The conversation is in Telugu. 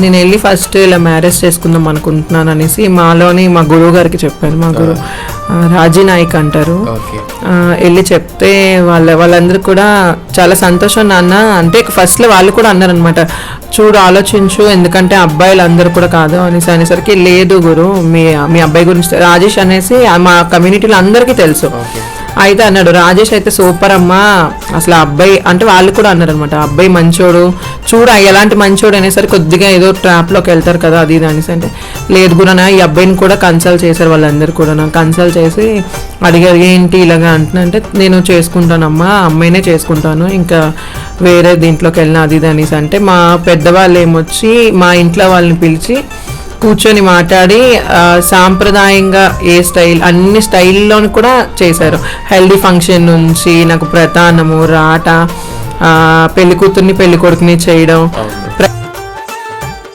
నేను వెళ్ళి ఫస్ట్ ఇలా మ్యారేజ్ చేసుకుందాం అనుకుంటున్నాను అనేసి మాలోని మా గురువు గారికి చెప్పాను. మా గురువు రాజీ నాయక్ అంటారు. వెళ్ళి చెప్తే వాళ్ళందరూ కూడా చాలా సంతోషం నాన్న అంటే ఫస్ట్లో వాళ్ళు కూడా అన్నారు అనమాట, చూడు ఆలోచించు ఎందుకంటే అబ్బాయిలు అందరూ కూడా కాదు అనేసరికి లేదు గురు మీ అబ్బాయి గురించి రాజేష్ అనేసి మా కమ్యూనిటీలో అందరికీ తెలుసు. అయితే అన్నాడు రాజేష్ అయితే సూపర్ అమ్మా అసలు అబ్బాయి అంటే వాళ్ళు కూడా అన్నారు అనమాట, అబ్బాయి మంచోడు చూడు ఎలాంటి మంచోడు అనేసరికి కొద్దిగా ఏదో ట్రాప్లోకి వెళ్తారు కదా అది ఇది అనేసి అంటే లేదు కూడా ఈ అబ్బాయిని కూడా కన్సల్ట్ చేశారు వాళ్ళందరూ కూడా. నాకు కన్సల్ట్ చేసి అడిగారు ఏంటి ఇలాగా అంటే నేను చేసుకుంటానమ్మా అమ్మాయినే చేసుకుంటాను ఇంకా వేరే దీంట్లోకి వెళ్ళిన అది ఇది అనేసి అంటే మా పెద్దవాళ్ళు ఏమొచ్చి మా ఇంట్లో వాళ్ళని పిలిచి కూర్చొని మాట్లాడి సాంప్రదాయంగా ఏ స్టైల్ అన్ని స్టైల్లోని కూడా చేశారు. హెల్దీ ఫంక్షన్ నుంచి నాకు ప్రధానము రాట పెళ్లి కూతుర్ని పెళ్లి కొడుకుని చేయడం